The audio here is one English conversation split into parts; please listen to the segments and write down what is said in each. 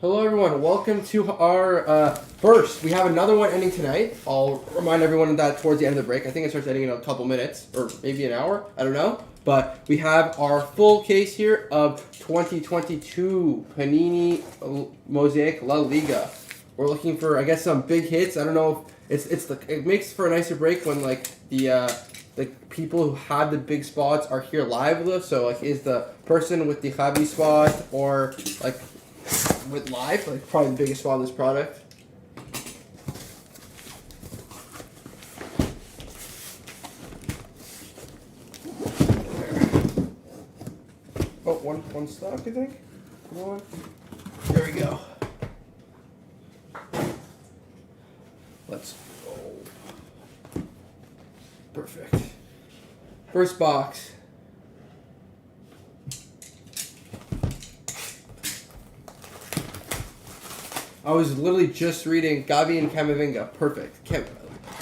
Hello, everyone. Welcome to our burst. We have another one ending tonight. I'll remind everyone that towards the end of the break. I think it starts ending in a couple minutes or maybe an hour. I don't know. But we have our full case here of 2022 Panini Mosaic LaLiga. We're looking for, I guess, some big hits. I don't know if it makes for a nicer break when like the people who have the big spots are here live with us. So like, is the person with the Javi spot or like with live, like probably the biggest spot of this product. Oh, one stock, I think. Come on. There we go. Let's go. Perfect. First box. I was literally just reading Gavi and Camavinga. Perfect.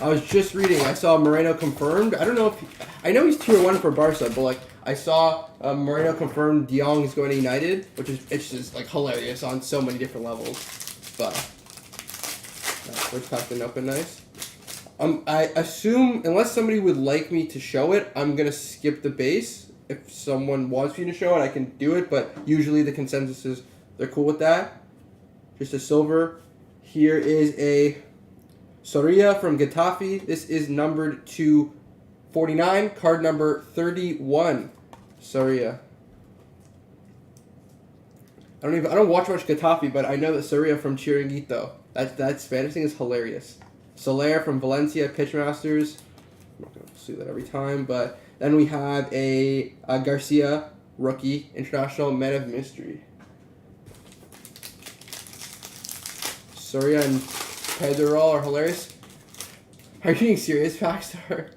I was just reading. I saw Moreno confirmed. I don't know if I know he's tier 1 for Barca, but like I saw Moreno confirmed. De Jong is going to United, which is it's just like hilarious on so many different levels. But first pack didn't open nice. I assume unless somebody would like me to show it, I'm gonna skip the base. If someone wants me to show it, I can do it. But usually the consensus is they're cool with that. Just a silver. Here is a Soria from Getafe. This is numbered to 49, card number 31. Soria. I don't watch much Getafe, but I know that Soria from Chiringuito. That Spanish thing is hilarious. Soler from Valencia, Pitchmasters. I'm not gonna see that every time, but then we have a Garcia, rookie, international man of mystery. Soria and Pedro are hilarious. Are you being serious, Packstar?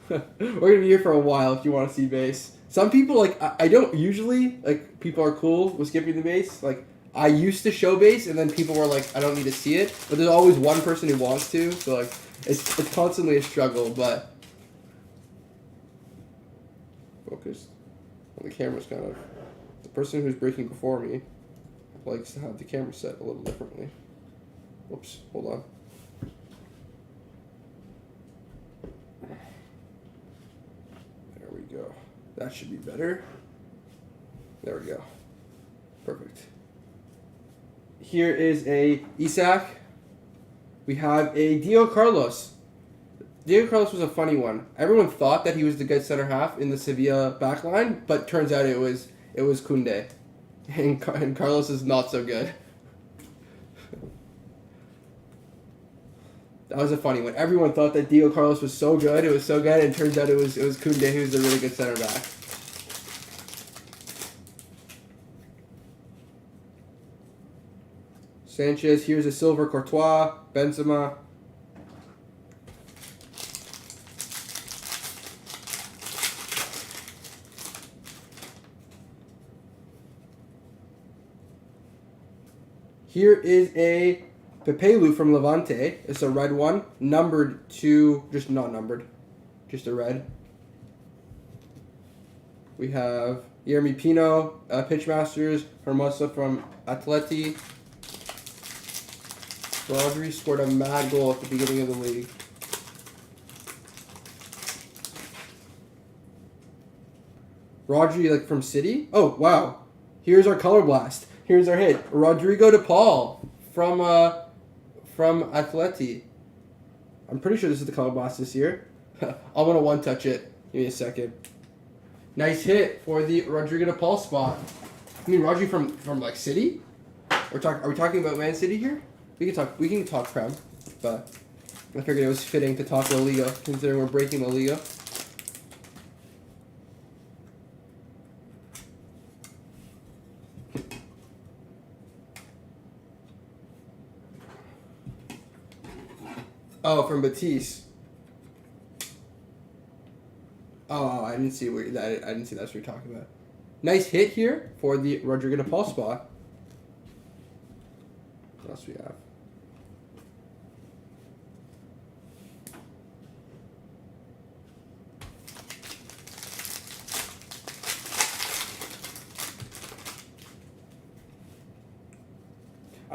We're gonna be here for a while if you want to see base. Some people like I don't usually like people are cool with skipping the base. Like I used to show base and then people were like I don't need to see it, but there's always one person who wants to. So like it's constantly a struggle, but focused. Well, the camera's kind of the person who's breaking before me likes to have the camera set a little differently. Whoops, hold on. There we go. That should be better. There we go. Perfect. Here is a Isaac. We have a Diego Carlos. Diego Carlos was a funny one. Everyone thought that he was the good center half in the Sevilla backline, but turns out it was Koundé. And Carlos is not so good. That was a funny one. Everyone thought that Diego Carlos was so good. It was so good, and it turns out it was Koundé who's a really good center back. Sanchez, here's a silver Courtois, Benzema. Here is a Pepelu from Levante. It's a red one, numbered to, just not numbered, just a red. We have Yermi Pino, Pitchmasters, Hermosa from Atleti. Rodri scored a mad goal at the beginning of the league. Rodri, like from City? Oh, wow. Here's our color blast. Here's our hit. Rodrigo de Paul from Atleti. I'm pretty sure this is the color blast this year. I'm going to one-touch it. Give me a second. Nice hit for the Rodrigo de Paul spot. I mean, Rodri from like City? Are we talking about Man City here? We can talk Prem, but I figured it was fitting to talk La Liga, considering we're breaking La Liga. Oh, from Batiste. Oh, I didn't see that's what you're talking about. Nice hit here for the Rodrigo de Paul spot. What else we have?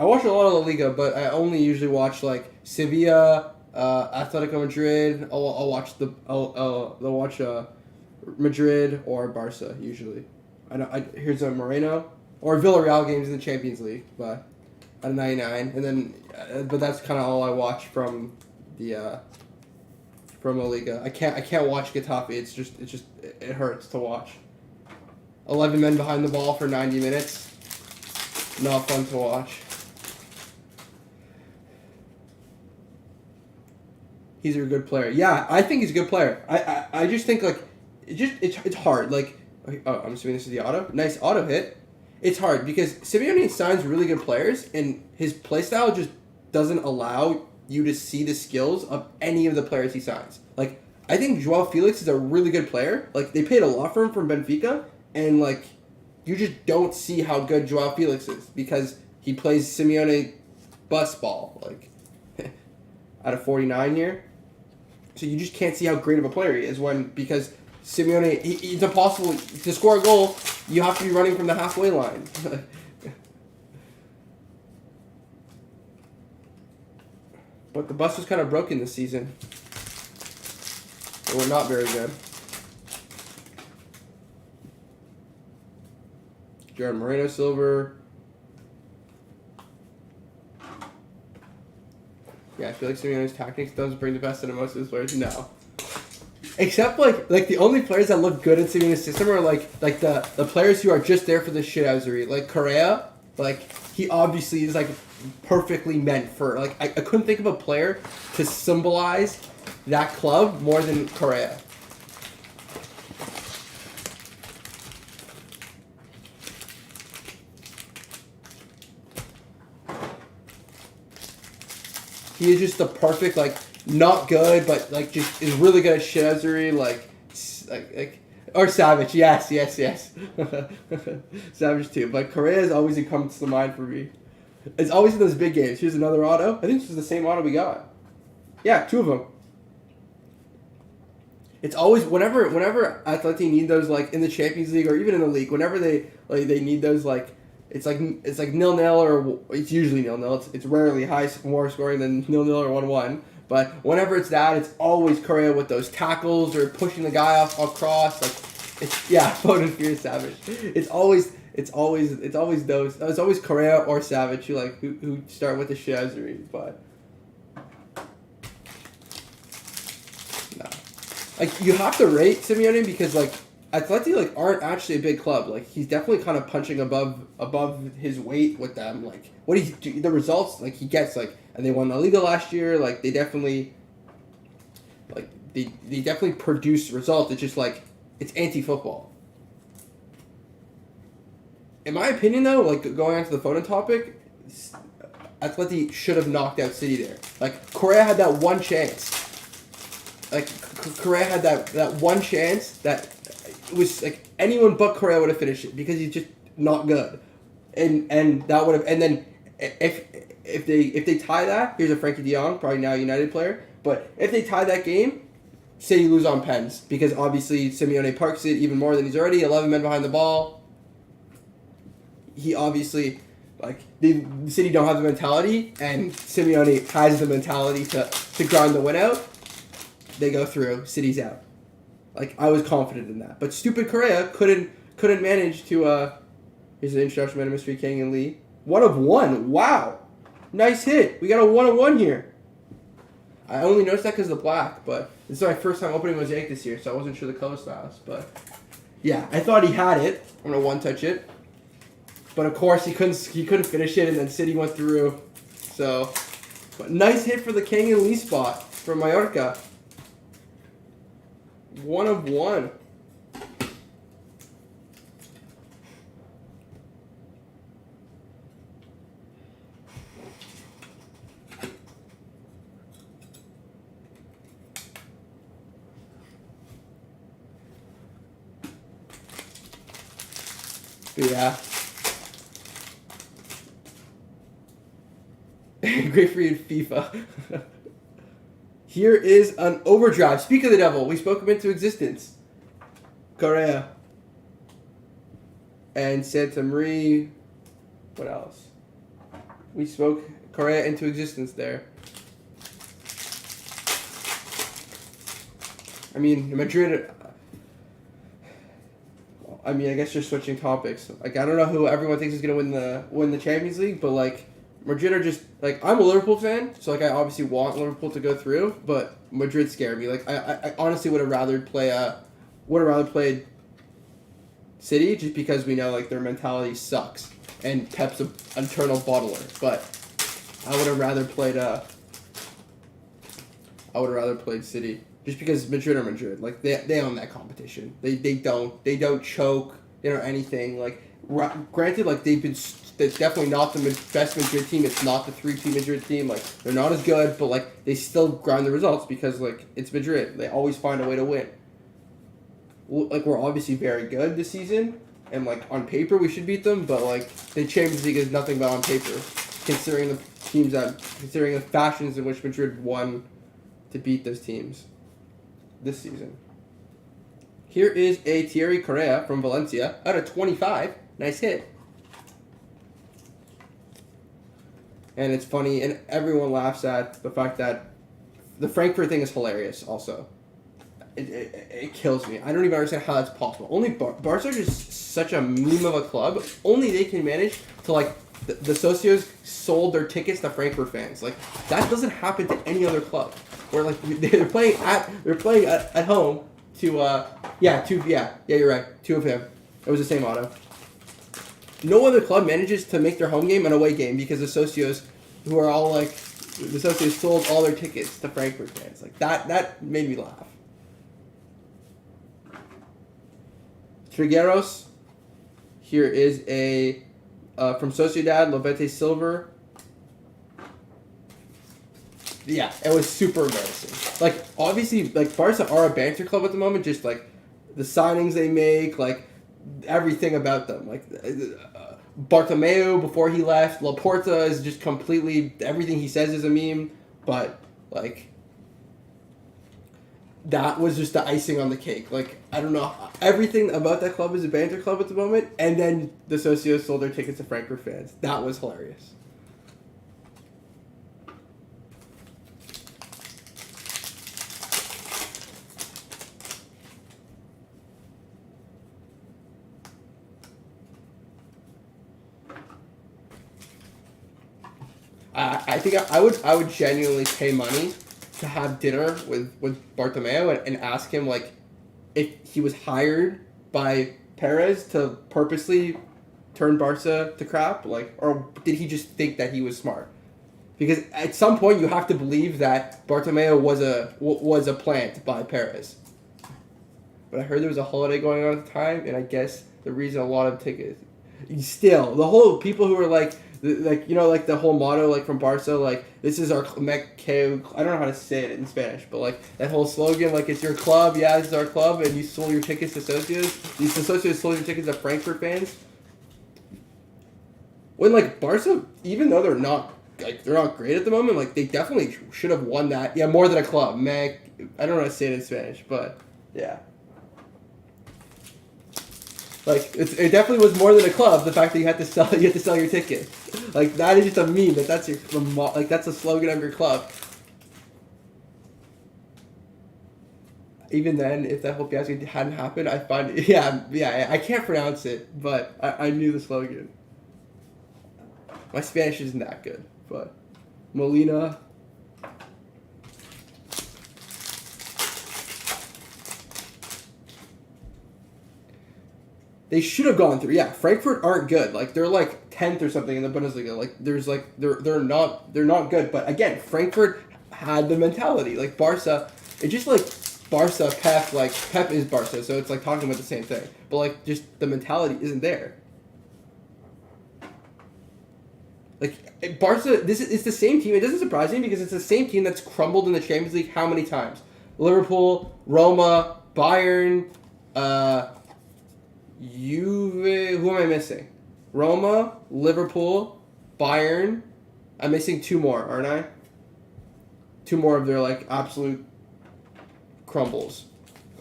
I watch a lot of LaLiga, but I only usually watch like Sevilla, Atletico Madrid. I'll watch I'll watch Madrid or Barca usually. Here's a Moreno or Villarreal games in the Champions League, but at 99, and then but that's kind of all I watch from the from LaLiga. I can't watch Getafe. It hurts to watch. 11 men behind the ball for 90 minutes. Not fun to watch. He's a good player. Yeah, I think he's a good player. I just think like it's hard. Like, oh, I'm assuming this is the auto. Nice auto hit. It's hard because Simeone signs really good players, and his playstyle just doesn't allow you to see the skills of any of the players he signs. Like, I think Joao Felix is a really good player. Like, they paid a lot for him from Benfica, and like, you just don't see how good Joao Felix is because he plays Simeone bus ball, like, out of 49 here. So you just can't see how great of a player he is because Simeone, it's impossible to score a goal. You have to be running from the halfway line. But the bus was kind of broken this season. They were not very good. Jared Moreno silver. Yeah, I feel like Simeone's tactics does bring the best out of most of his players. No. Except like the only players that look good in Simeone's system are like the players who are just there for the shithousery. Like Correa, like he obviously is like perfectly meant for like I couldn't think of a player to symbolize that club more than Correa. He is just the perfect, like, not good, but, like, just is really good at shithousery, like, or Savage, yes. Savage, too. But Correa always comes to mind for me. It's always in those big games. Here's another auto. I think this is the same auto we got. Yeah, two of them. It's always, whenever Atleti need those, like, in the Champions League or even in the league, whenever they need those, like, it's like 0-0 or it's usually 0-0. It's rarely more scoring than 0-0 or 1-1. But whenever it's that, it's always Correa with those tackles or pushing the guy across. Like, voted for Savage. It's always those. It's always Correa or Savage who start with the shithousery. But no, like you have to rate Simeone because like. Atleti like aren't actually a big club. Like he's definitely kind of punching above his weight with them. Like the results like he gets like and they won the LaLiga last year. Like they definitely produce results. It's just like it's anti-football. In my opinion, though, like going on to the Foden topic, Atleti should have knocked out City there. Like Correa had that one chance. Like Correa had that one chance that. It was like anyone but Correa would have finished it because he's just not good, and that would have and then if they tie that, here's a Frankie De Jong, probably now a United player, but if they tie that game, say you lose on pens because obviously Simeone parks it even more than he's already 11 men behind the ball. He obviously like the City don't have the mentality and Simeone has the mentality to grind the win out. They go through, City's out. Like, I was confident in that. But stupid Correa couldn't manage to, here's an introduction by Mystery King and Lee. 1 of 1. Wow. Nice hit. We got a 1 of 1 here. I only noticed that because of the black, but this is my first time opening Mosaic this year, so I wasn't sure the color styles. But, yeah, I thought he had it. I'm going to one-touch it. But, of course, he couldn't finish it, and then City went through. So, but nice hit for the King and Lee spot from Mallorca. 1 of 1. Yeah. Great for you, FIFA. Here is an overdrive. Speak of the devil. We spoke him into existence. Correa. And Santa Maria. What else? We spoke Correa into existence there. I mean, Madrid. I mean, I guess you're switching topics. Like, I don't know who everyone thinks is gonna win the Champions League, but like, Madrid are just like, I'm a Liverpool fan, so like I obviously want Liverpool to go through, but Madrid scare me. Like, I honestly would have rather played City just because we know like their mentality sucks and Pep's an eternal bottler. But I would have rather played City. Just because Madrid are Madrid, like they own that competition. They don't choke. They don't anything. Like granted, like they're definitely not the best Madrid team. It's not the 3-team Madrid team. Like they're not as good, but like they still grind the results because like it's Madrid. They always find a way to win. Like we're obviously very good this season, and like on paper we should beat them, but like the Champions League is nothing but on paper, considering the fashions in which Madrid won to beat those teams this season. Here is a Thierry Correa from Valencia out of 25. Nice hit. And it's funny, and everyone laughs at the fact that the Frankfurt thing is hilarious also. It kills me. I don't even understand how that's possible. Only Barca are just such a meme of a club. Only they can manage to, like, the socios sold their tickets to Frankfurt fans. Like, that doesn't happen to any other club. Where like they're playing at home to you're right, 2 of him. It was the same auto. No other club manages to make their home game an away game because the socios, who are all like the socios, sold all their tickets to Frankfurt fans. Like that made me laugh. Trigueros. Here is a from Sociedad, Levante Silver. Yeah, it was super embarrassing. Like, obviously, like, Barca are a banter club at the moment, just, like, the signings they make, like, everything about them. Like, Bartomeu, before he left, Laporta is just completely, everything he says is a meme, but, like, that was just the icing on the cake. Like, I don't know, everything about that club is a banter club at the moment, and then the socios sold their tickets to Frankfurt fans. That was hilarious. I think I would genuinely pay money to have dinner with Bartomeu and ask him like if he was hired by Perez to purposely turn Barca to crap, like, or did he just think that he was smart? Because at some point you have to believe that Bartomeu was a plant by Perez. But I heard there was a holiday going on at the time, and I guess the reason a lot of tickets, still the whole people who were like the whole motto like from Barca, like this is our I don't know how to say it in Spanish, but like that whole slogan, like it's your club, yeah, this is our club, and you sold your tickets to socios. These socios sold your tickets to Frankfurt fans. When like Barca, even though they're not great at the moment, like they definitely should have won that. Yeah, more than a club. I don't know how to say it in Spanish, but yeah. Like it definitely was more than a club. The fact that you had to sell your ticket, like that is just a meme. That's a slogan of your club. Even then, if that whole fiasco hadn't happened, I find it, I can't pronounce it, but I knew the slogan. My Spanish isn't that good, but Molina. They should have gone through. Yeah, Frankfurt aren't good. Like they're like 10th or something in the Bundesliga. Like they're not good. But again, Frankfurt had the mentality. Like Barca, it's just like Barca, Pep. Like Pep is Barca, so it's like talking about the same thing. But like just the mentality isn't there. Like Barca, it's the same team. It doesn't surprise me because it's the same team that's crumbled in the Champions League how many times? Liverpool, Roma, Bayern, Juve. Who am I missing? Roma, Liverpool, Bayern. I'm missing 2 more, aren't I? 2 more of their like absolute crumbles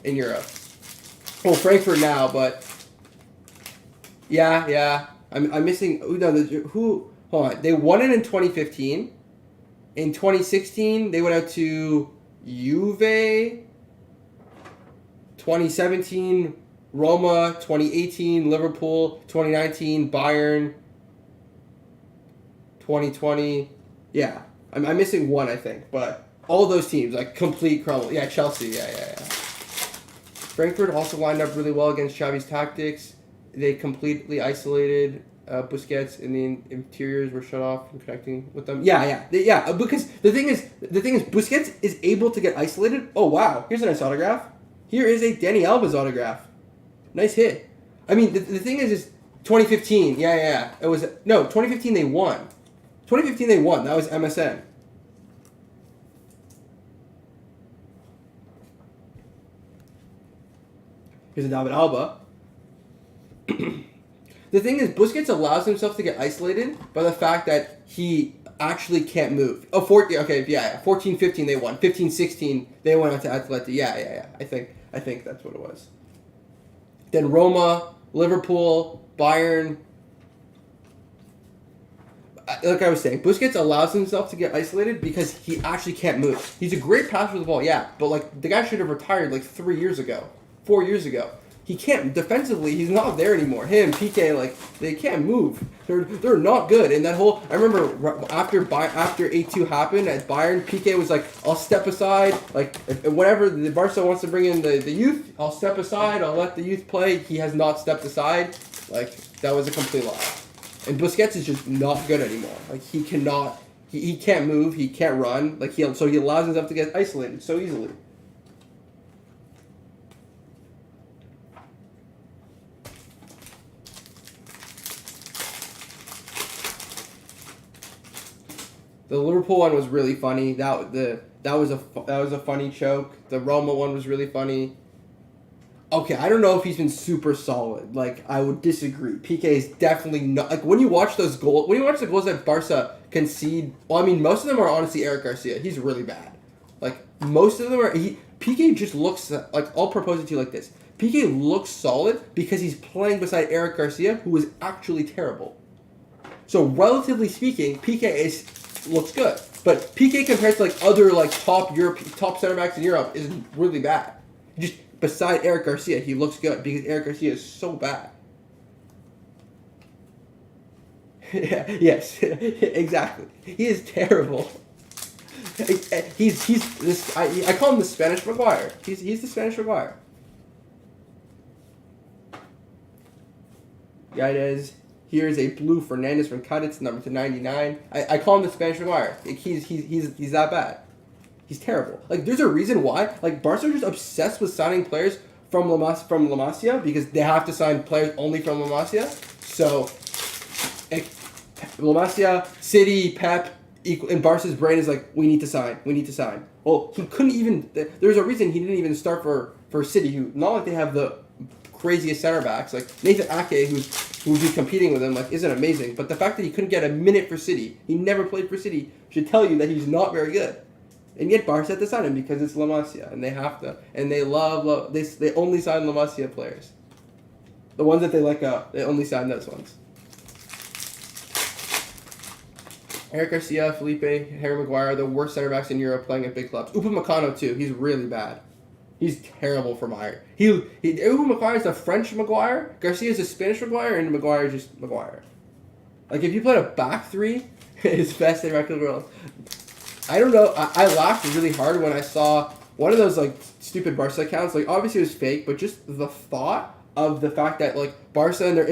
in Europe. Well, Frankfurt now, but yeah. I'm missing. Who hold on. They won it in 2015. In 2016, they went out to Juve. 2017, Roma. 2018, Liverpool. 2019, Bayern. 2020, yeah. I'm missing one, I think, but all those teams, like, complete crumble. Yeah, Chelsea, yeah. Frankfurt also lined up really well against Xavi's tactics. They completely isolated Busquets, and the interiors were shut off from connecting with them. Yeah. Because the thing is, Busquets is able to get isolated. Oh wow, here's a nice autograph. Here is a Dani Alves autograph. Nice hit. I mean, the thing is 2015. Yeah. It was 2015. They won. 2015 they won. That was MSN. Here's a David Alba. The thing is, Busquets allows himself to get isolated by the fact that he actually can't move. 14, 15 they won. 15, 16 they went out to Atleti. Yeah. I think that's what it was. Then Roma, Liverpool, Bayern. Like I was saying, Busquets allows himself to get isolated because he actually can't move. He's a great passer with the ball, yeah, but like the guy should have retired like 4 years ago. He can't defensively. He's not there anymore. Him, PK, like they can't move. They're not good. And that whole I remember after 8-2 happened at Bayern, PK was like, I'll step aside. Like whenever the Barca wants to bring in the youth, I'll step aside. I'll let the youth play. He has not stepped aside. Like that was a complete lie. And Busquets is just not good anymore. Like he cannot. He can't move. He can't run. Like he allows himself to get isolated so easily. The Liverpool one was really funny. That was a funny choke. The Roma one was really funny. Okay, I don't know if he's been super solid. Like I would disagree. PK is definitely not. Like when you watch those goals, when you watch the goals that Barca concede. Well, I mean, most of them are honestly Eric Garcia. He's really bad. Like most of them are. PK just looks like. I'll propose it to you like this. PK looks solid because he's playing beside Eric Garcia, who is actually terrible. So relatively speaking, PK looks good, but PK compared to like other like top center backs in Europe is really bad. Just beside Eric Garcia, he looks good because Eric Garcia is so bad. Yes, exactly. He is terrible. He's this. I call him the Spanish Maguire. He's the Spanish Maguire. Guides. Here's a blue Fernandez from Cadiz, number to 99. I call him the Spanish Maguire. He's that bad. He's terrible. Like there's a reason why. Like Barca are just obsessed with signing players from La Masia because they have to sign players only from La Masia. So La Masia, City, Pep, and Barca's brain is like, we need to sign. Well, he couldn't even. There's a reason he didn't even start for City. Who not like they have the craziest center backs like Nathan Ake, who would be competing with him, like isn't amazing. But the fact that he couldn't get a minute for City, he never played for City, should tell you that he's not very good. And yet Barca had to sign him because it's La Masia, and they have to, and they love they only sign La Masia players. The ones that they let go, they only sign those ones. Eric Garcia, Felipe, Harry Maguire, the worst center backs in Europe playing at big clubs. Upamecano too, he's really bad. He's terrible for Bayern. Maguire is the French Maguire, Garcia is the Spanish Maguire, and Maguire is just Maguire. Like if you played a back three, it's best center back in the world. I don't know. I laughed really hard when I saw one of those like stupid Barca accounts. Like obviously it was fake, but just the thought of the fact that like Barca and their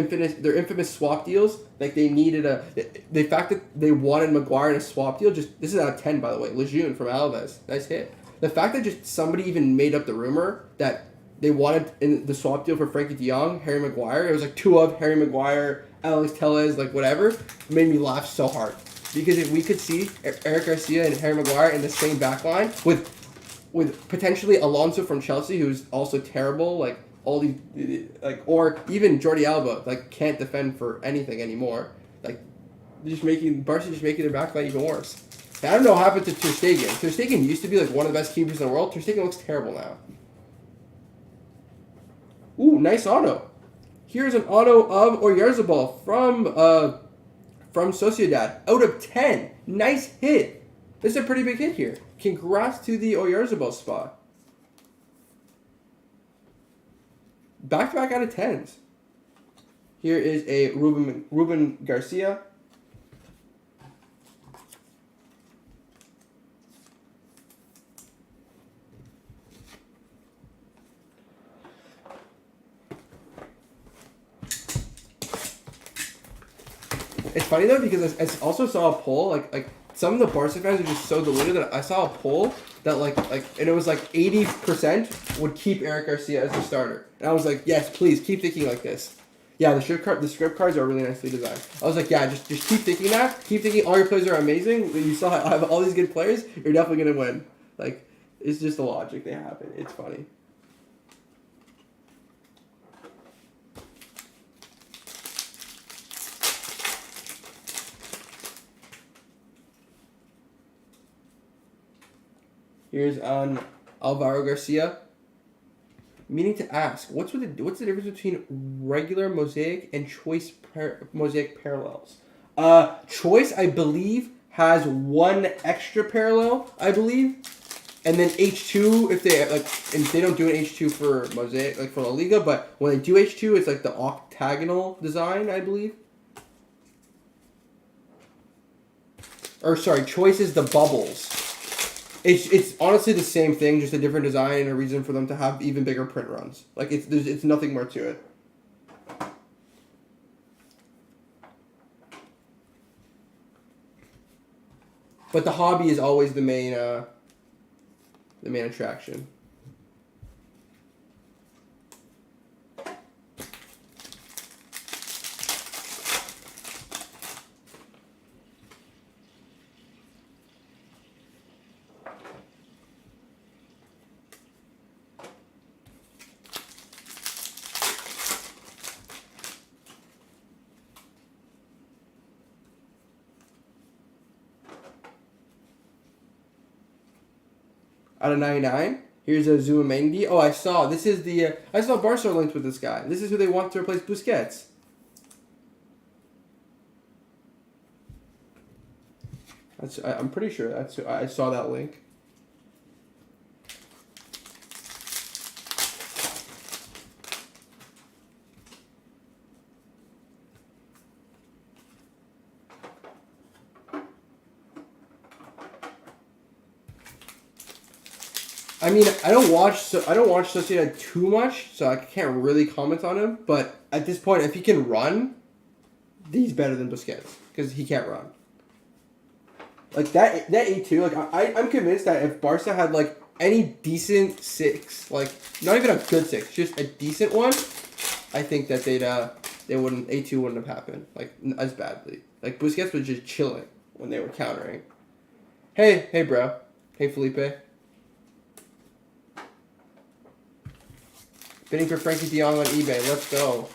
infamous swap deals, like they needed the fact that they wanted Maguire in a swap deal. Just this is out of 10 by the way. Lejeune from Alves, nice hit. The fact that just somebody even made up the rumor that they wanted in the swap deal for Frankie de Jong, Harry Maguire. It was like two of Harry Maguire, Alex Tellez, like whatever. Made me laugh so hard. Because if we could see Eric Garcia and Harry Maguire in the same backline with potentially Alonso from Chelsea, who's also terrible, like all these, like or even Jordi Alba, like can't defend for anything anymore. Like Barca just making their backline even worse. I don't know what happened to Ter Stegen. Ter Stegen used to be like one of the best keepers in the world. Ter Stegen looks terrible now. Ooh, nice auto. Here's an auto of Oyarzabal from from Sociedad out of 10. Nice hit. This is a pretty big hit here. Congrats to the Oyarzabal spot. Back-to-back out of 10s. Here is a Ruben Garcia. It's funny though because I also saw a poll like some of the Barca fans are just so deluded that I saw a poll that like and it was like 80% would keep Eric Garcia as the starter, and I was like, yes, please keep thinking like this. Yeah, the script cards are really nicely designed. I was like, yeah, just keep thinking that. Keep thinking all your players are amazing. You still have all these good players. You're definitely gonna win. Like it's just the logic they have. It's funny. Here's on Alvaro Garcia. Meaning to ask, what's the difference between regular Mosaic and Choice Mosaic parallels? Choice, I believe, has one extra parallel, I believe, and then H2 if they and they don't do an H2 for Mosaic for LaLiga, but when they do H2, it's like the octagonal design, I believe. Or sorry, Choice is the bubbles. It's honestly the same thing, just a different design and a reason for them to have even bigger print runs. Like it's nothing more to it. But the hobby is always the main attraction. Out of 99, here's a Zubimendi. Oh, I saw. This is the... I saw Barca linked with this guy. This is who they want to replace Busquets. I'm pretty sure that's who... I saw that link. I mean, I don't watch Sociedad too much, so I can't really comment on him. But at this point, if he can run, he's better than Busquets because he can't run. Like that A2, like I'm convinced that if Barca had like any decent six, like not even a good six, just a decent one, I think that they wouldn't A2 wouldn't have happened like as badly. Like Busquets was just chilling when they were countering. Hey, bro. Hey, Felipe. Bidding for Frankie de Jong on eBay. Let's go.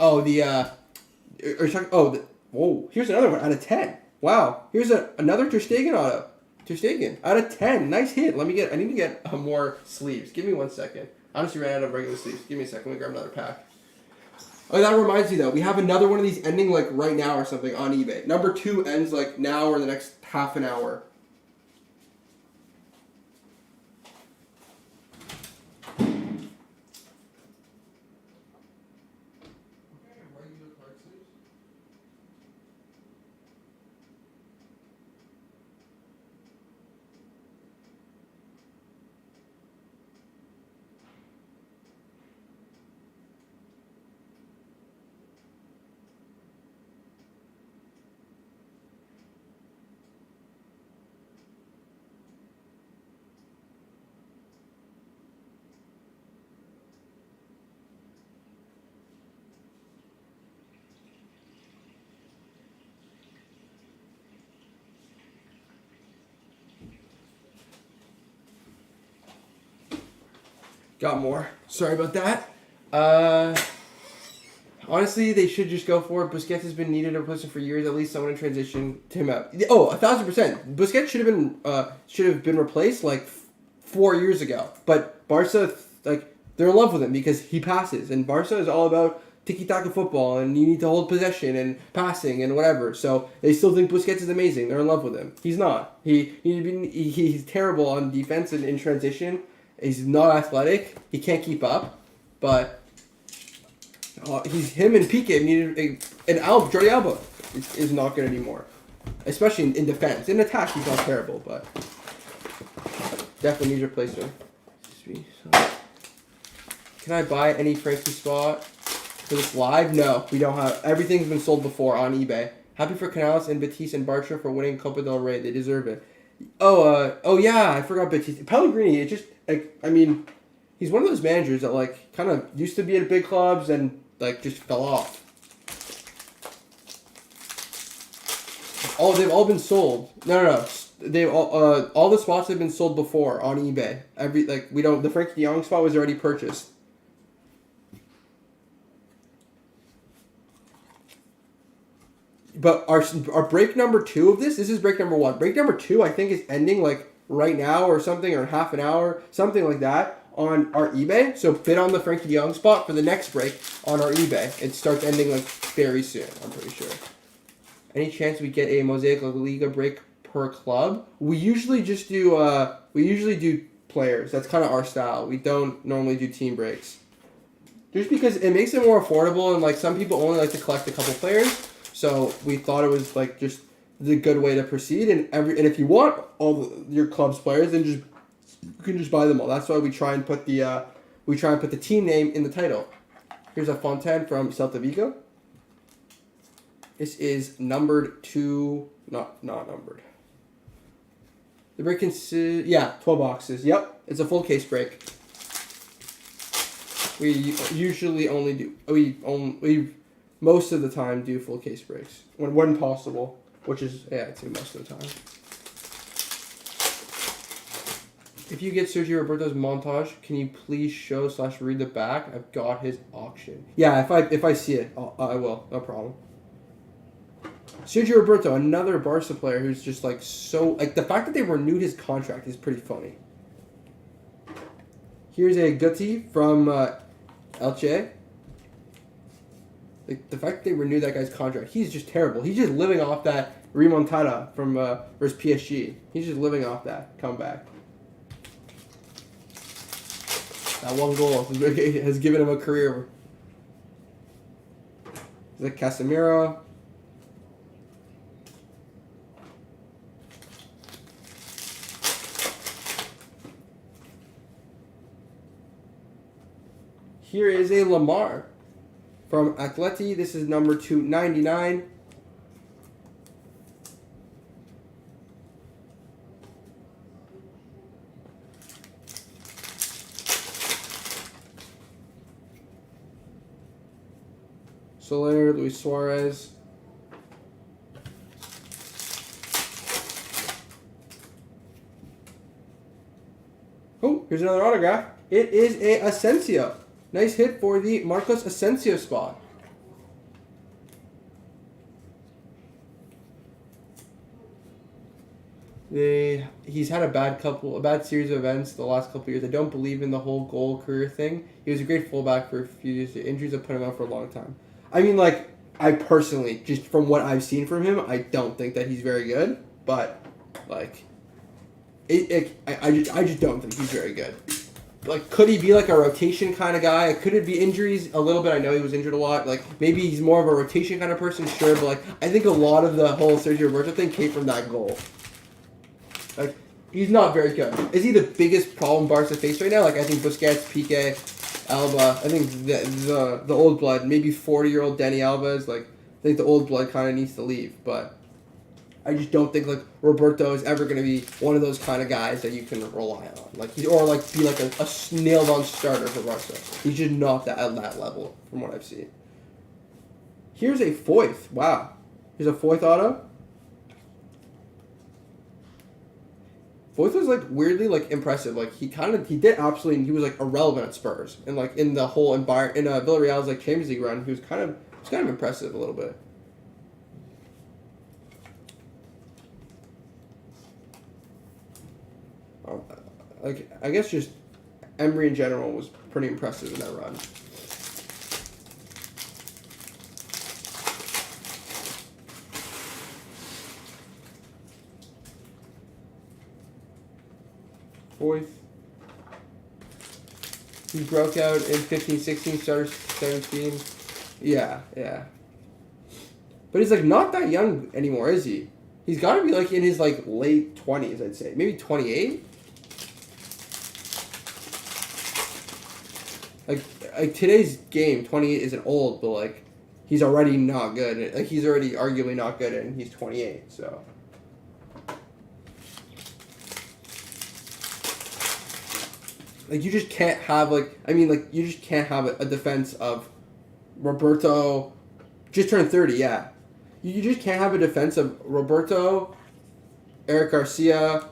Oh, whoa. Here's another one out of 10. Wow. Here's another Ter Stegen auto. Ter Stegen out of 10. Nice hit. I need to get more sleeves. Give me 1 second. I honestly ran out of regular sleeves. Give me a second. Let me grab another pack. Oh, that reminds me though. We have another one of these ending like right now or something on eBay. Number 2 ends like now or the next half an hour. Got more. Sorry about that. Honestly, they should just go for it. Busquets has been needed a replacement for years. At least someone in transition to him out. Oh, 1,000%. Busquets should have been replaced like 4 years ago. But Barca, like they're in love with him because he passes, and Barca is all about tiki-taka football, and you need to hold possession and passing and whatever. So they still think Busquets is amazing. They're in love with him. He's not. He's terrible on defense and in transition. He's not athletic. He can't keep up. But him and Piqué needed Jordi Alba is not good anymore, especially in defense. In attack, he's not terrible, but definitely needs replacement. Can I buy any Frankie spot for this live? No, we don't have. Everything's been sold before on eBay. Happy for Canales and Batiste and Bartra for winning Copa del Rey. They deserve it. Oh yeah, I forgot Batiste. Pellegrini, it just, like, I mean, he's one of those managers that, like, kind of used to be at big clubs and, like, just fell off. They've all been sold. No. They've all the spots have been sold before on eBay. The Frankie de Jong spot was already purchased. But our break number 2 of this is break number 1. Break number 2, I think, is ending like right now or something, or in half an hour, something like that, on our eBay. So bid on the Frankie de Jong spot for the next break on our eBay. It starts ending like very soon, I'm pretty sure. Any chance we get a Mosaic LaLiga break per club? We usually just do players. That's kind of our style. We don't normally do team breaks. Just because it makes it more affordable, and like some people only like to collect a couple players. So we thought it was like just the good way to proceed, and if you want your club's players, then you can just buy them all. That's why we try and put the team name in the title. Here's a Fontaine from Celta Vigo. This is numbered 2, not numbered. The break 12 boxes. Yep, it's a full case break. We usually only do most of the time do full case breaks when possible, which is I'd say most of the time. If you get Sergio Roberto's montage, can you please show / read the back? I've got his auction. Yeah, if I see it, I will. No problem. Sergio Roberto, another Barca player who's just like so, like, the fact that they renewed his contract is pretty funny. Here's a Guti from Elche. Like, the fact that they renewed that guy's contract, he's just terrible. He's just living off that remontada from versus PSG. He's just living off that comeback. That one goal has given him a career. Is it Casemiro? Here is a Lamar from Atleti. This is number 299. Soler, Luis Suarez. Oh, here's another autograph. It is a Asensio. Nice hit for the Marcos Asensio spot. He's had a bad series of events the last couple of years. I don't believe in the whole goal career thing. He was a great fullback for a few years. The injuries have put him out for a long time. I mean, like, I personally, just from what I've seen from him, I don't think that he's very good. But, like, I just don't think he's very good. Like, could he be like a rotation kind of guy? Could it be injuries a little bit? I know he was injured a lot. Like, maybe he's more of a rotation kind of person, sure. But, like, I think a lot of the whole Sergio Roberto thing came from that goal. Like, he's not very good. Is he the biggest problem Barca face right now? Like, I think Busquets, Piqué, Alba. I think the old blood, maybe 40-year-old Dani Alba is, like, I think the old blood kind of needs to leave. But I just don't think, like, Roberto is ever going to be one of those kind of guys that you can rely on. Like, be like a nailed-on starter for Barca. He's just not at that level from what I've seen. Here's a Foyth. Wow. Here's a Foyth auto. Foyth was, like, weirdly, like, impressive. Like, he was, like, irrelevant at Spurs. And, like, in the whole environment, in Villarreal's, like, Champions League run, he was kind of impressive a little bit. Like, I guess just Emery in general was pretty impressive in that run. Fourth. He broke out in 15, 16, started 17. Yeah, yeah. But he's like not that young anymore, is he? He's got to be like in his like late 20s, I'd say. Maybe 28? Like today's game, 28 isn't old, but like he's already not good. Like he's already arguably not good and he's 28, so. Like you just can't have you just can't have a defense of Roberto just turned 30, yeah. You just can't have a defense of Roberto, Eric Garcia,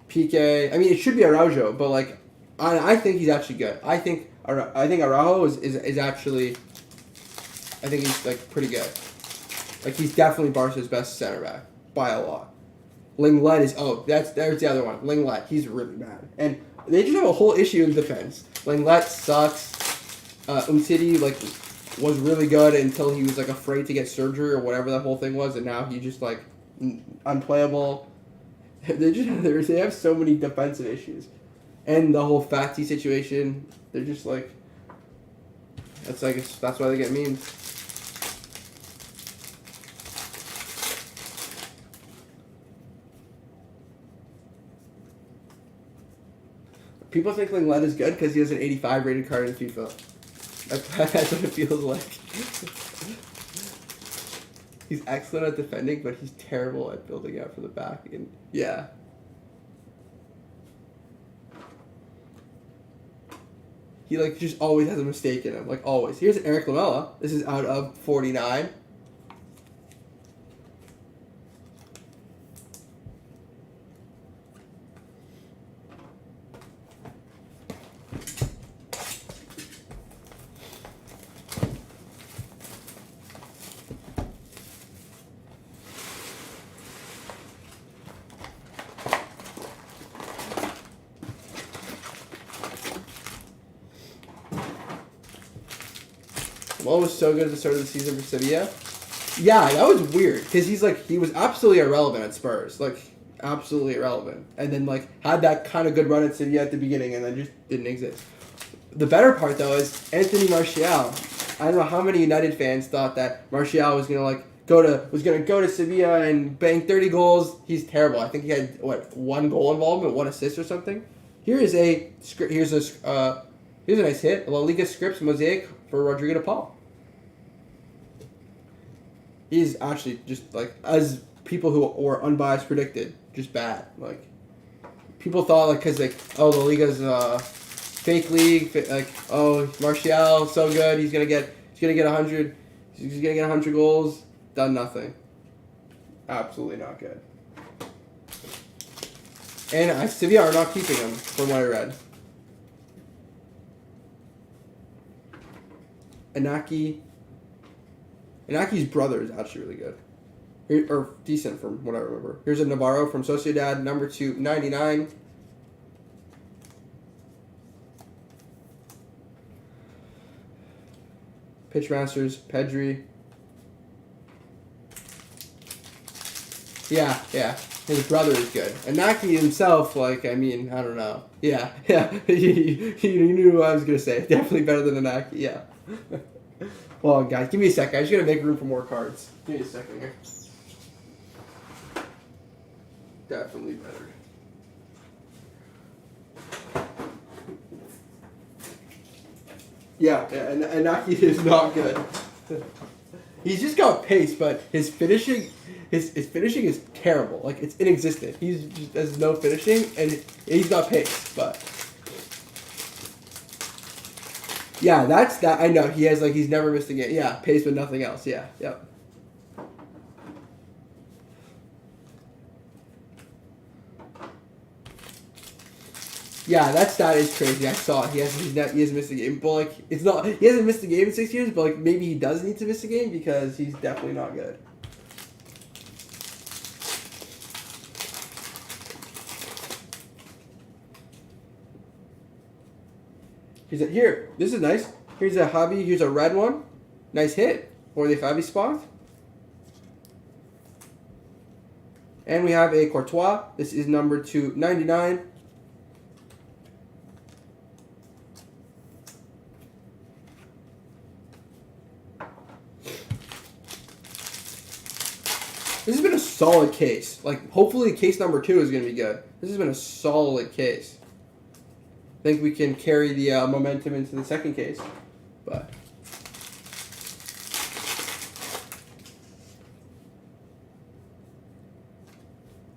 Piqué. I mean, it should be Araujo, but like, I think he's actually good. I think Araujo is actually, I think he's like pretty good. Like he's definitely Barca's best center back by a lot. Linglet is there's the other one. Linglet, he's really bad, and they just have a whole issue in defense. Linglet sucks. Umtiti was really good until he was like afraid to get surgery or whatever that whole thing was, and now he just like unplayable. They have so many defensive issues, and the whole Fati situation. They're just like that's why they get memes. People think Linglet is good because he has an 85 rated card in FIFA. That's what it feels like. He's excellent at defending, but he's terrible at building out from the back. And yeah. He just always has a mistake in him. Like always. Here's Eric Lamela. This is out of 49. Mo was so good at the start of the season for Sevilla. Yeah, that was weird because he was absolutely irrelevant at Spurs, absolutely irrelevant, and then had that kind of good run at Sevilla at the beginning, and then just didn't exist. The better part though is Anthony Martial. I don't know how many United fans thought that Martial was gonna go to Sevilla and bang 30 goals. He's terrible. I think he had one goal involvement, one assist or something. Here's a nice hit. LaLiga scripts Mosaic for Rodrigo de Paul. He's actually just as people who were unbiased predicted, just bad. People thought because La Liga's fake league, Martial so good, he's gonna get 100, he's gonna get 100 goals, done nothing. Absolutely not good. And Sevilla are not keeping him, from what I read. Inaki's brother is actually really good. Or decent from what I remember. Here's a Navarro from Sociedad, number 299. Pitchmasters, Pedri. Yeah. His brother is good. Inaki himself, I don't know. Yeah. You knew what I was going to say. Definitely better than Inaki, yeah. Hold on, guys. Give me a second. I just got to make room for more cards. Give me a second here. Definitely better. Yeah, and Inaki is not good. He's just got pace, but his finishing is terrible. It's inexistent. He just has no finishing, and he's got pace, but yeah, that's that. I know he has he's never missed a game. Yeah, pace but nothing else. Yeah, yep. Yeah, that stat is crazy. I saw it. He hasn't missed a game, but it's not. He hasn't missed a game in 6 years, but maybe he does need to miss a game because he's definitely not good. Here. This is nice. Here's a Javi. Here's a red one. Nice hit. Or the Javi spot. And we have a Courtois. This is number 299. solid case. Like, hopefully case number 2 is going to be good. This has been a solid case. I think we can carry the momentum into the second case. But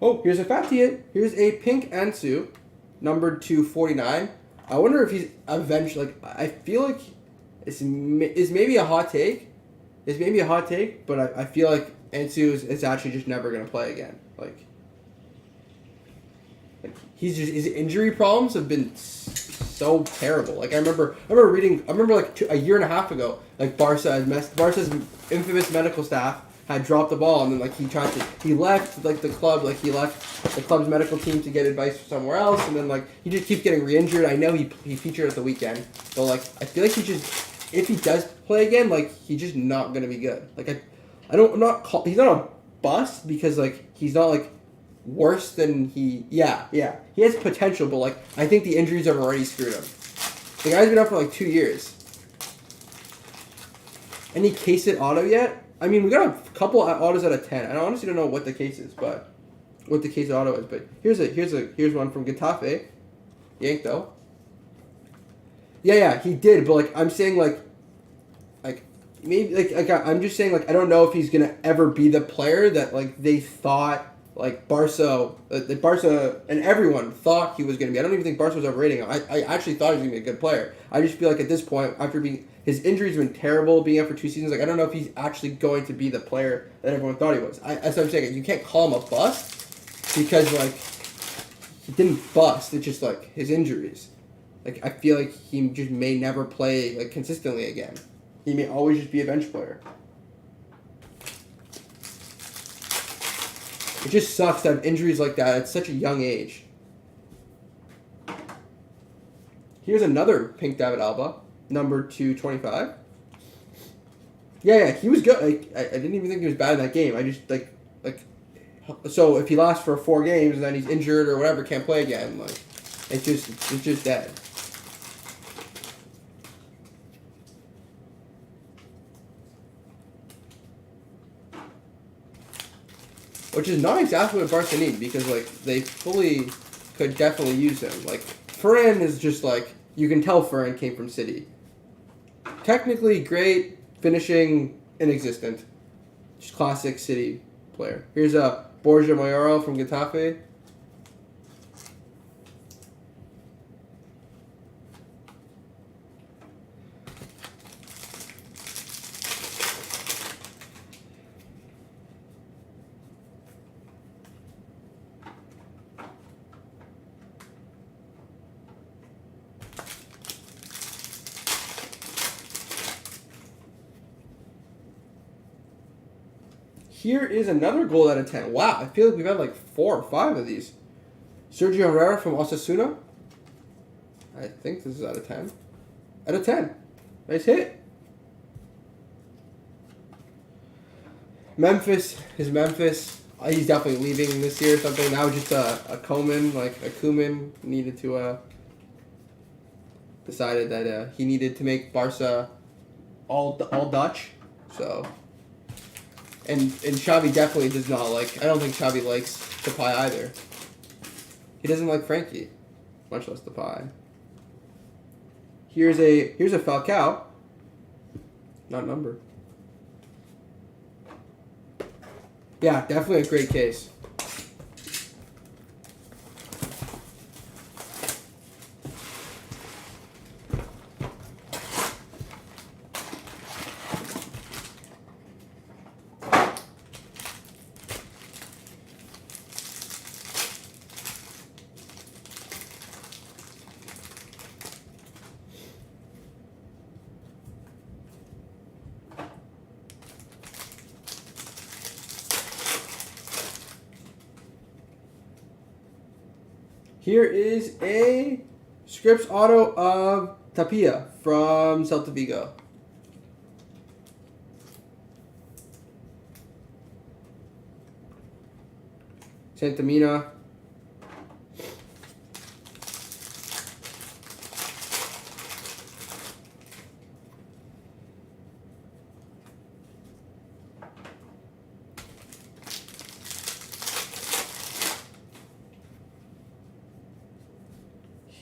oh, here's a fat hit. Here's a pink Ansu, numbered to 49. I wonder if he's eventually, like, I feel like it's maybe a hot take. It's maybe a hot take, but I feel like Ansu is actually just never going to play again. Like his injury problems have been so terrible. Like I remember like a year and a half ago, like Barca's infamous medical staff had dropped the ball, and then like he left like the club, like he left the club's medical team to get advice from somewhere else, and then like he just keeps getting re-injured. I know he featured at the weekend, but like I feel like if he does play again, like he's just not gonna be good. Like he's not a bust because like he's not like worse than he has potential, but like I think the injuries have already screwed him. The guy's been out for like 2 years. Any case it auto yet? I mean, we got a couple autos out of 10. I honestly don't know what the case is, but what the case auto is. But here's one from Getafe, yank though. Yeah, he did. But like I'm saying, like maybe like I'm just saying, like I don't know if he's gonna ever be the player that like they thought. Like Barca and everyone thought he was going to be. I don't even think Barca was overrating him. I actually thought he was going to be a good player. I just feel like at this point, after his injuries have been terrible, being out for 2 seasons, like I don't know if he's actually going to be the player that everyone thought he was. That's what I'm saying. You can't call him a bust because like he didn't bust. It's just like his injuries. Like I feel like he just may never play like consistently again. He may always just be a bench player. It just sucks to have injuries like that at such a young age. Here's another pink David Alba, number 225. Yeah, he was good. Like, I didn't even think he was bad in that game. I just like so if he lasts for 4 games and then he's injured or whatever, can't play again, like it's just dead. Which is not exactly what Barca need because like they fully could definitely use him. Like Ferran is just like you can tell Ferran came from City. Technically great, finishing inexistent. Just classic City player. Here's a Borja Mayoral from Getafe. Here is another goal out of 10. Wow, I feel like we've had like 4 or 5 of these. Sergio Herrera from Osasuna. I think this is out of 10. Out of 10. Nice hit. Memphis. He's definitely leaving this year or something. Now just a Koeman needed to decided that he needed to make Barca all Dutch. So. And Xavi definitely does not like. I don't think Xavi likes Depay either. He doesn't like Frankie, much less Depay. Here's a Falcao. Not numbered. Yeah, definitely a great case. Here is a Scripps auto of Tapia from Celta Vigo. Santamina.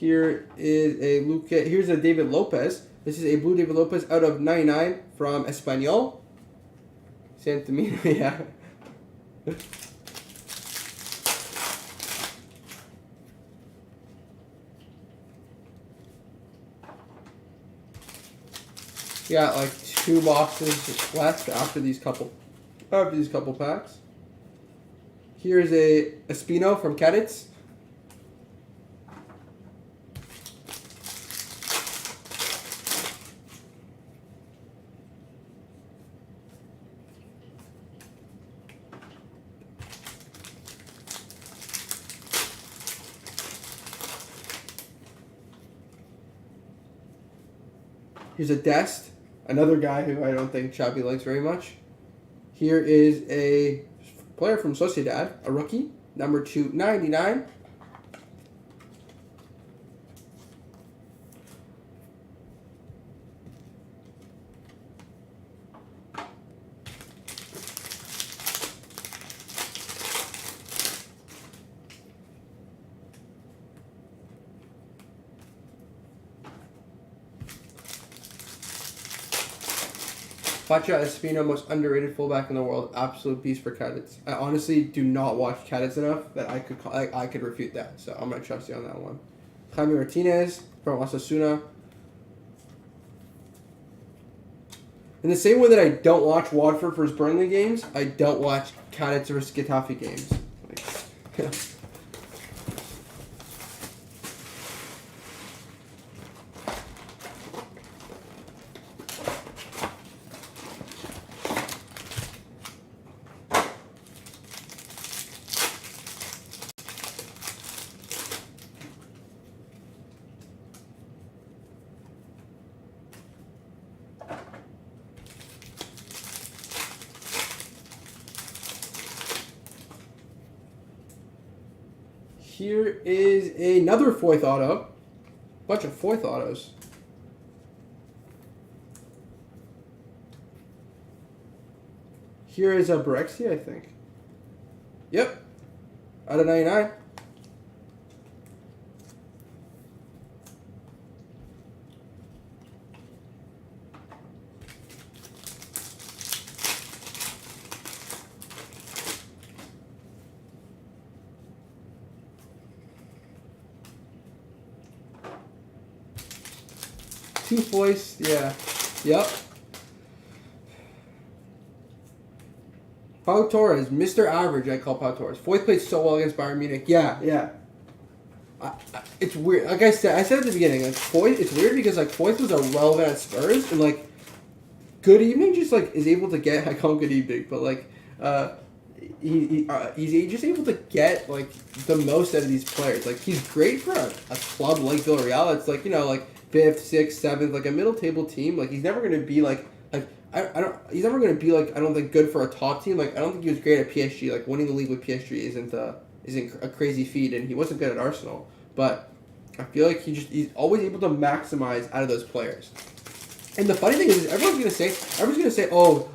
Here is a here's a David Lopez. This is a blue David Lopez out of 99 from Espanyol. Santamino, yeah. Got like 2 boxes left after these couple packs. Here's a Espino from Cadets. Here's a Dest, another guy who I don't think Xabi likes very much. Here is a player from Sociedad, a rookie, number 299. Pacha Espino, most underrated fullback in the world, absolute beast for Cadets. I honestly do not watch Cadets enough that I could refute that. So I'm gonna trust you on that one. Jaime Martinez from Osasuna. In the same way that I don't watch Watford versus Burnley games, I don't watch Cadets versus Getafe games. Here is another fourth auto. Bunch of fourth autos. Here is a Brexy, I think. Yep. Out of 99. Two foists, yeah. Yep. Pau Torres, Mr. Average, I call Pau Torres. Foyth played so well against Bayern Munich. Yeah. It's weird. Like I said at the beginning, like Foyth, it's weird because like Foyth was irrelevant at Spurs, and like Good Evening just like is able to get, I call him Good Evening, but like he's just able to get like the most out of these players. Like he's great for a club like Villarreal. It's like, you know, like 5th, 6th, 7th, like a middle table team. Like he's never gonna be like he's never gonna be like, I don't think, good for a top team. Like I don't think he was great at PSG. Like winning the league with PSG isn't a crazy feat, and he wasn't good at Arsenal. But I feel like he's always able to maximize out of those players. And the funny thing is, everyone's gonna say, oh,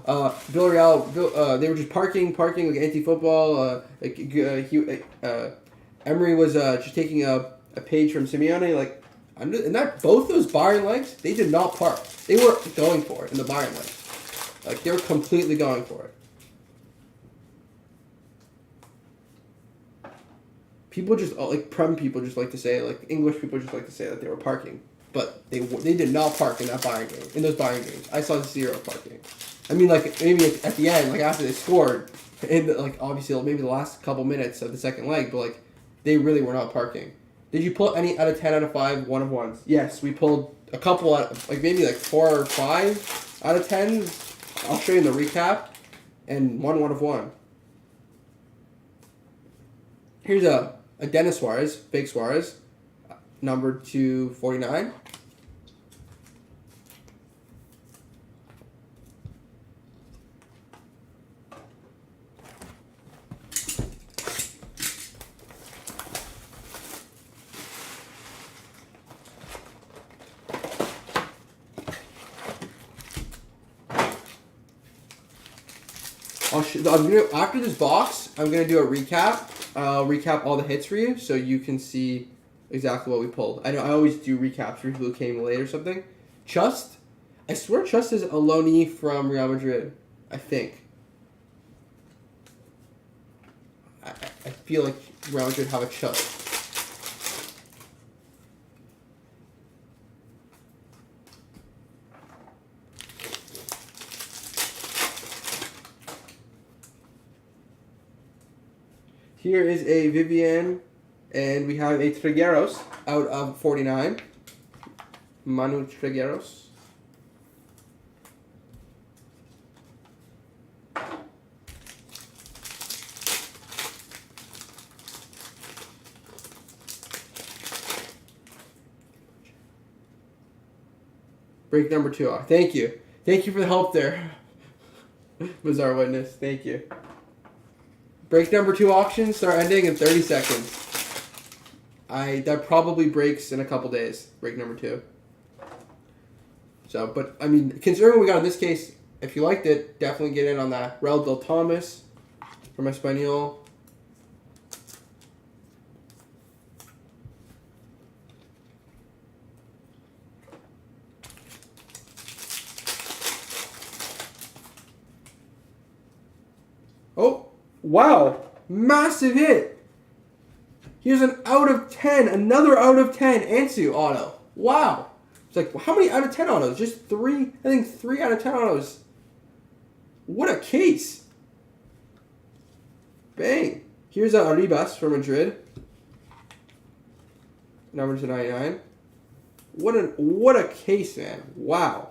Villarreal, they were just parking like anti-football. Emery was just taking a page from Simeone. Like, and that both those Bayern legs, they did not park. They were going for it in the Bayern legs. Like they were completely going for it. People just like Prem people just like to say, like English people just like to say that they were parking. But they did not park in that Bayern game. In those Bayern games, I saw 0 parking. I mean, like maybe at the end, like after they scored, like obviously maybe the last couple minutes of the second leg, but like they really were not parking. Did you pull any out of 10 out of 5 1-of-1s? Yes, we pulled a couple out, like maybe like 4 or 5 out of 10. I'll show you in the recap, and 1-of-1. Here's a Dennis Suarez, fake Suarez, number 249. After this box, I'm gonna do a recap. I'll recap all the hits for you, so you can see exactly what we pulled. I know I always do recaps for people who came late or something. Chust, I swear Chust is a loanee from Real Madrid. I think. I feel like Real Madrid have a Chust. Here is a Vivian, and we have a Trigueros out of 49. Manu Trigueros. Break number 2. Thank you. Thank you for the help there. Bizarre Witness. Thank you. Break number 2 auctions start ending in 30 seconds. That probably breaks in a couple days. Break number 2. So, but I mean, considering what we got in this case, if you liked it, definitely get in on that. Raul Del Thomas from Espanyol. Oh, wow. Massive hit. Here's an out of 10. Another out of 10 Ansu auto. Wow. It's like, how many out of 10 autos? Just 3? I think 3 out of 10 autos. What a case. Bang. Here's Arribas for Madrid. Number 299. What a case, man. Wow.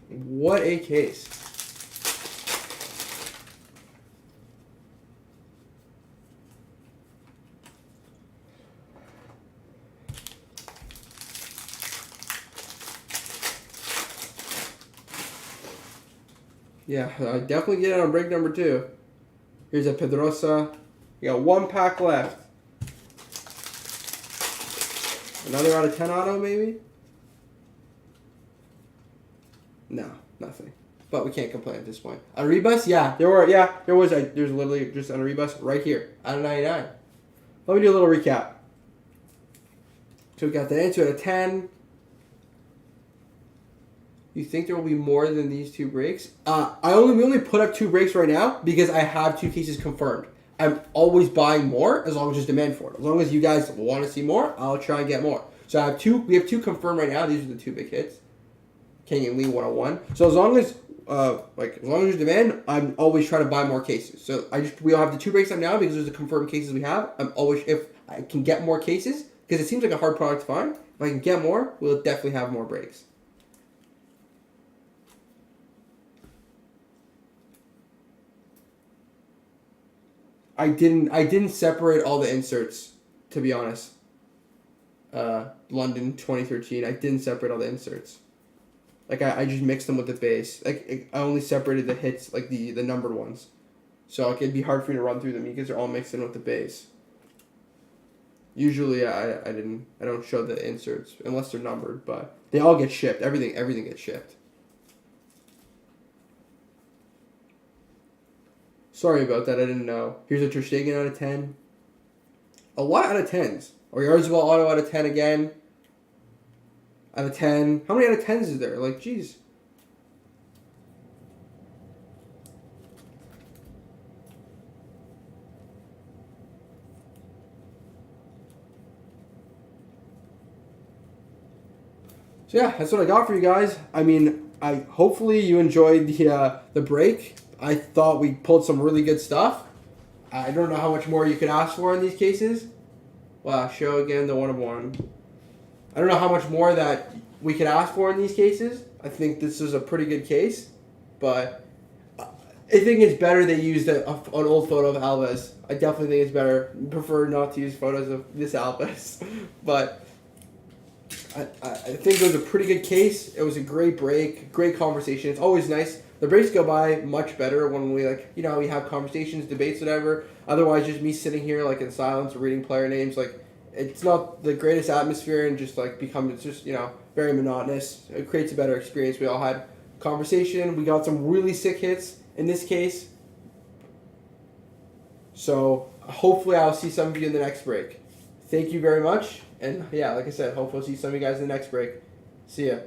What a case. Yeah, definitely get it on break number 2. Here's a Pedrosa. You got 1 pack left. Another out of 10 auto, maybe? No, nothing. But we can't complain at this point. Arribas, there's literally just an Arribas right here, out of 99. Let me do a little recap. So we got the answer out of 10. You think there will be more than these 2 breaks? We only put up 2 breaks right now because I have 2 cases confirmed. I'm always buying more as long as there's demand for it. As long as you guys want to see more, I'll try and get more. So I have 2. We have 2 confirmed right now. These are the 2 big hits. King and Lee 101. So as long as there's demand, I'm always trying to buy more cases. So we all have the 2 breaks up now because there's the confirmed cases we have. I'm always, if I can get more cases, because it seems like a hard product to find. If I can get more, we'll definitely have more breaks. I didn't separate all the inserts, to be honest. London 2013. I didn't separate all the inserts. Like, I just mixed them with the base. Like, I only separated the hits, like, the numbered ones. So, like, it'd be hard for me to run through them because they're all mixed in with the base. Usually, I don't show the inserts unless they're numbered, but they all get shipped. Everything gets shipped. Sorry about that, I didn't know. Here's a Ter Stegen out of 10. A lot out of 10s. Oyarzabal auto out of 10 again. Out of 10. How many out of 10s is there? Like, jeez. So yeah, that's what I got for you guys. I mean, hopefully you enjoyed the break. I thought we pulled some really good stuff. I don't know how much more you could ask for in these cases. Wow, show again the 1 of 1. I don't know how much more that we could ask for in these cases. I think this is a pretty good case, but I think it's better they used an old photo of Alves. I definitely think it's better. I prefer not to use photos of this Alves, but I think it was a pretty good case. It was a great break, great conversation. It's always nice. The breaks go by much better when we we have conversations, debates, whatever. Otherwise, just me sitting here like in silence, reading player names, like it's not the greatest atmosphere and just like it's just very monotonous. It creates a better experience. We all had conversation. We got some really sick hits in this case. So hopefully I'll see some of you in the next break. Thank you very much. And yeah, like I said, hopefully I'll see some of you guys in the next break. See ya.